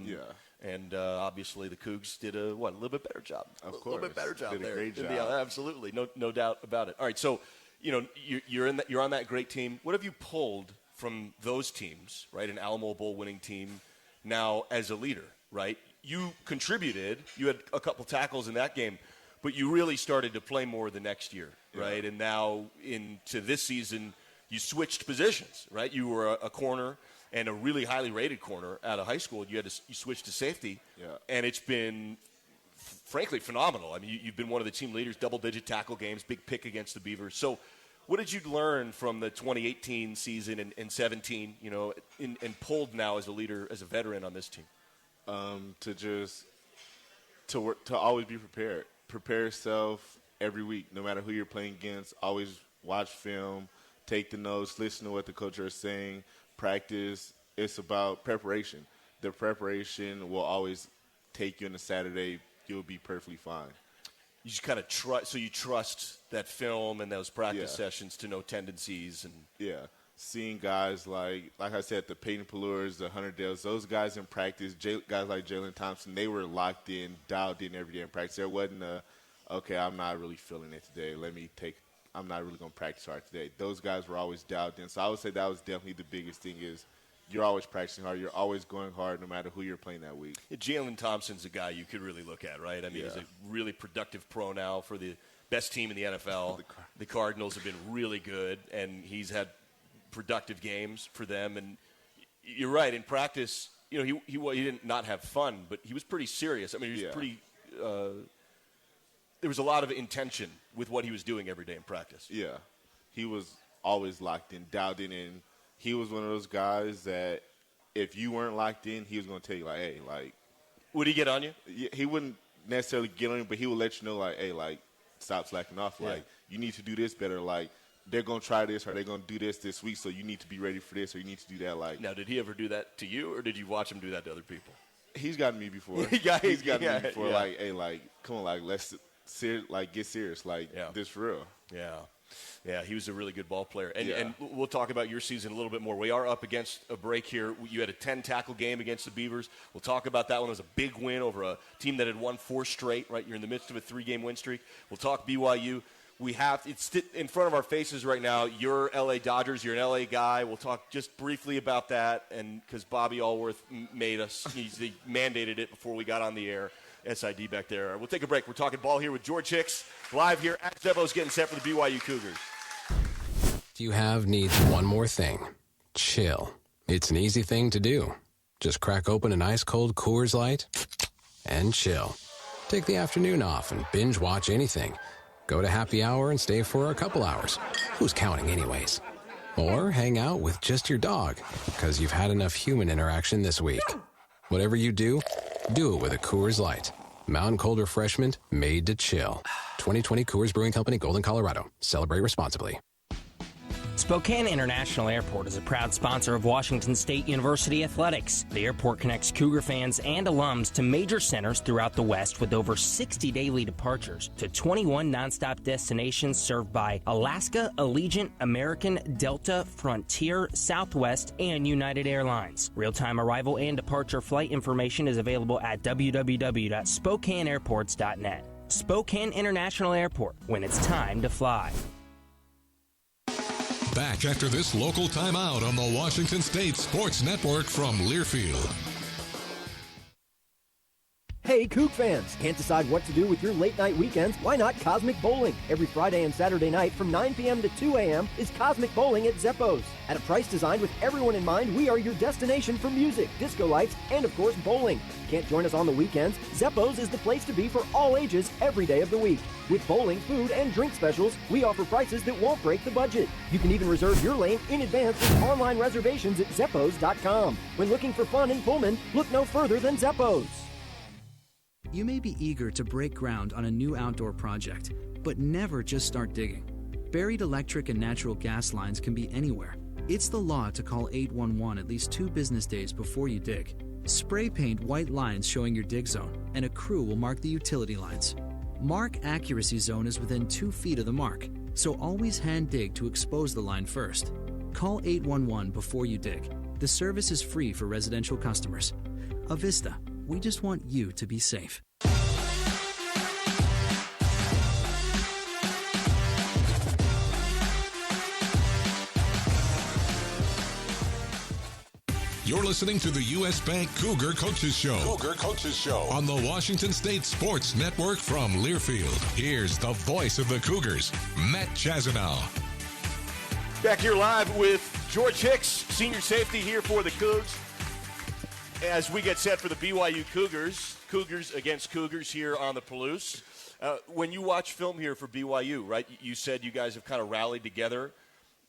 And obviously the Cougs did a little bit better job. Of course. A little bit better job did there. A great job. Absolutely, no doubt about it. All right, so, you're on that great team. What have you pulled from those teams, right? An Alamo Bowl winning team now as a leader, right? You contributed. You had a couple tackles in that game, but you really started to play more the next year, right? And now into this season, you switched positions, right? You were a corner and a really highly rated corner out of high school. You switched to safety, and it's been, frankly, phenomenal. I mean, you've been one of the team leaders, double-digit tackle games, big pick against the Beavers. So what did you learn from the 2018 season and 17, and pulled now as a leader, as a veteran on this team? To always be prepared. Prepare yourself every week, no matter who you're playing against. Always watch film, take the notes, listen to what the coach is saying, practice. It's about preparation. The preparation will always take you into Saturday. You'll be perfectly fine. You just kind of trust. So you trust that film and those practice sessions to know tendencies and seeing guys like I said, the Peyton Pallures, the Hunter Dales, those guys in practice, guys like Jalen Thompson, they were locked in, dialed in every day in practice. There wasn't okay, I'm not really feeling it today. I'm not really going to practice hard today. Those guys were always dialed in. So I would say that was definitely the biggest thing is you're always practicing hard. You're always going hard no matter who you're playing that week. Jalen Thompson's a guy you could really look at, right? I mean, he's a really productive pro now for the best team in the NFL. The Cardinals have been really good, and he's had productive games for them. And you're right, in practice, he didn't not have fun, but he was pretty serious. I mean, he was pretty there was a lot of intention with what he was doing every day in practice. Yeah. He was always locked in, dialed in, and he was one of those guys that if you weren't locked in, he was going to tell you, like, hey, like. Would he get on you? He wouldn't necessarily get on you, but he would let you know, like, hey, like, stop slacking off. Like, you need to do this better. Like, they're going to try this or they're going to do this week, so you need to be ready for this or you need to do that. Like, now, did he ever do that to you, or did you watch him do that to other people? He's gotten me before. He's gotten me before. Like, hey, like, come on, like, let's get serious. Like, this for real. Yeah, he was a really good ball player. And we'll talk about your season a little bit more. We are up against a break here. You had a 10-tackle game against the Beavers. We'll talk about that one. It was a big win over a team that had won 4 straight, right? You're in the midst of a 3-game win streak. We'll talk BYU. we have it's in front of our faces right now. You're LA Dodgers. You're an LA guy. We'll talk just briefly about that, and because Bobby Allworth made us, he mandated it before we got on the air. SID back there. We'll take a break. We're talking ball here with George Hicks, live here at Zebo's, getting set for the BYU Cougars. You have needs one more thing. Chill. It's an easy thing to do. Just crack open an ice cold Coors Light and chill. Take the afternoon off and binge watch anything. Go to happy hour and stay for a couple hours. Who's counting anyways? Or hang out with just your dog, because you've had enough human interaction this week. Whatever you do it with a Coors Light. Mountain Cold Refreshment made to chill. 2020 Coors Brewing Company, Golden, Colorado. Celebrate responsibly. Spokane International Airport is a proud sponsor of Washington State University Athletics. The airport connects Cougar fans and alums to major centers throughout the West with over 60 daily departures to 21 nonstop destinations served by Alaska, Allegiant, American, Delta, Frontier, Southwest, and United Airlines. Real-time arrival and departure flight information is available at www.spokaneairports.net. Spokane International Airport, when it's time to fly. Back after this local timeout on the Washington State Sports Network from Learfield. Hey, Coug fans! Can't decide what to do with your late-night weekends? Why not Cosmic Bowling? Every Friday and Saturday night from 9 p.m. to 2 a.m. is Cosmic Bowling at Zeppo's. At a price designed with everyone in mind, we are your destination for music, disco lights, and of course, bowling. Can't join us on the weekends? Zeppo's is the place to be for all ages every day of the week. With bowling, food, and drink specials, we offer prices that won't break the budget. You can even reserve your lane in advance with online reservations at Zeppos.com. When looking for fun in Pullman, look no further than Zeppo's. You may be eager to break ground on a new outdoor project, but never just start digging. Buried electric and natural gas lines can be anywhere. It's the law to call 811 at least 2 business days before you dig. Spray paint white lines showing your dig zone, and a crew will mark the utility lines. Mark accuracy zone is within 2 feet of the mark, so always hand dig to expose the line first. Call 811 before you dig. The service is free for residential customers. Avista, we just want you to be safe. You're listening to the U.S. Bank Cougar Coaches Show. Cougar Coaches Show on the Washington State Sports Network from Learfield. Here's the voice of the Cougars, Matt Chazanow. Back here live with George Hicks, senior safety here for the Cougs. As we get set for the BYU Cougars, Cougars against Cougars here on the Palouse. When you watch film here for BYU, right, you said you guys have kind of rallied together.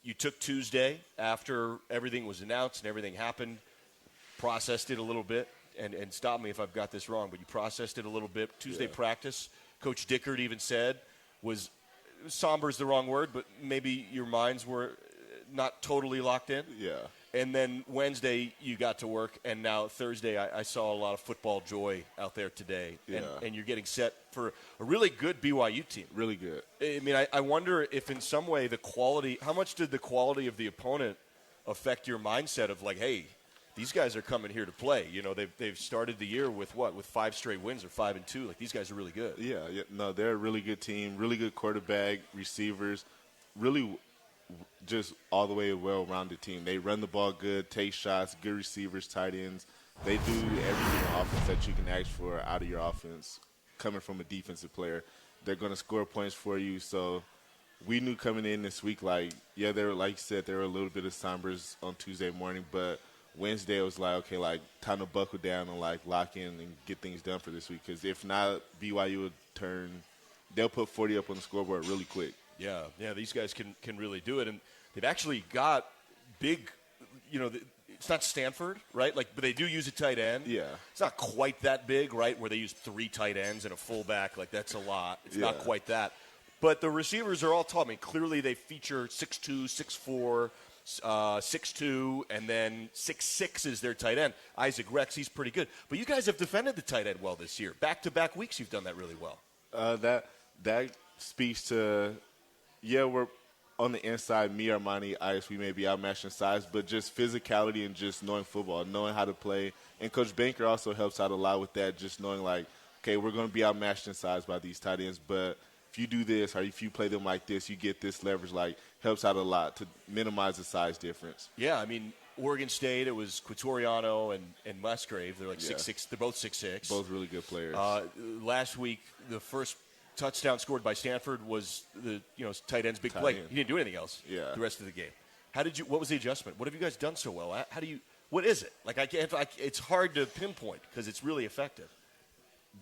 You took Tuesday after everything was announced and everything happened, processed it a little bit, and stop me if I've got this wrong, but you processed it a little bit. Tuesday practice, Coach Dickert even said, was somber is the wrong word, but maybe your minds were not totally locked in. Yeah. And then Wednesday you got to work, and now Thursday I saw a lot of football joy out there today. Yeah. And you're getting set for a really good BYU team. Really good. I mean, I wonder if in some way the quality – how much did the quality of the opponent affect your mindset of like, hey, these guys are coming here to play. You know, they've started the year with what? With 5 straight wins or 5-2. Like, these guys are really good. Yeah. No, they're a really good team, really good quarterback, receivers, really – just all the way a well-rounded team. They run the ball good, take shots, good receivers, tight ends. They do everything on offense that you can ask for out of your offense coming from a defensive player. They're going to score points for you. So we knew coming in this week, like, yeah, they were, like you said, there were a little bit of sombers on Tuesday morning, but Wednesday it was like, okay, like, time to buckle down and, like, lock in and get things done for this week. Because if not, BYU would they'll put 40 up on the scoreboard really quick. Yeah, these guys can really do it, and they've actually got big. You know, it's not Stanford, right? Like, but they do use a tight end. Yeah, it's not quite that big, right? Where they use 3 tight ends and a fullback. Like, that's a lot. It's not quite that. But the receivers are all tall. I mean, clearly they feature 6'2", 6'4", 6'2", and then 6'6" is their tight end. Isaac Rex, he's pretty good. But you guys have defended the tight end well this year. Back-to-back weeks, you've done that really well. That speaks to. Yeah, we're on the inside, me, Armani, Ice, we may be outmatched in size, but just physicality and just knowing football, knowing how to play. And Coach Banker also helps out a lot with that, just knowing, like, okay, we're going to be outmatched in size by these tight ends, but if you do this or if you play them like this, you get this leverage, like, helps out a lot to minimize the size difference. Yeah, I mean, Oregon State, it was Quatoriano and Musgrave. They're like 6'6". They're both 6'6". Both really good players. Last week, the first touchdown scored by Stanford was the tight end's big play. He didn't do anything else the rest of the game. What was the adjustment? What have you guys done so well? What is it? Like, it's hard to pinpoint because it's really effective.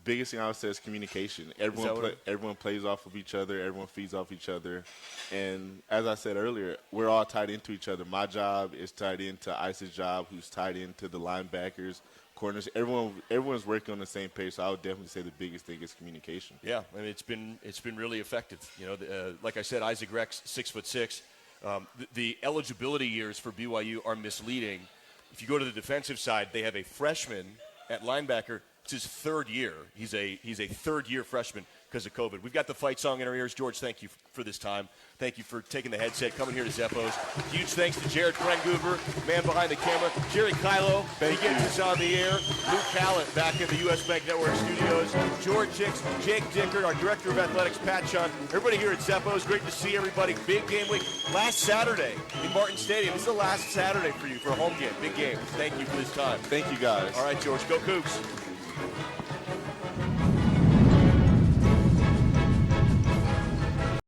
Biggest thing I would say is communication. Everyone plays off of each other. Everyone feeds off each other. And as I said earlier, we're all tied into each other. My job is tied into Ice's job, who's tied into the linebackers, corners. Everyone's working on the same page. So I would definitely say the biggest thing is communication. Yeah, I mean, it's been really effective. Like I said, Isaac Rex, 6'6". The eligibility years for BYU are misleading. If you go to the defensive side, they have a freshman at linebacker. It's his third year. He's a third-year freshman because of COVID. We've got the fight song in our ears. George, thank you for this time. Thank you for taking the headset, coming here to Zeppos. Huge thanks to Jared Krenguber, man behind the camera. Jerry Kylo, he gets us on the air. Luke Hallett back in the U.S. Bank Network studios. George Hicks, Jake Dickert, our director of athletics, Pat Chun. Everybody here at Zeppos, great to see everybody. Big game week. Last Saturday in Martin Stadium. This is the last Saturday for you for a home game. Big game. Thank you for this time. Thank you, guys. All right, George, go Cougs.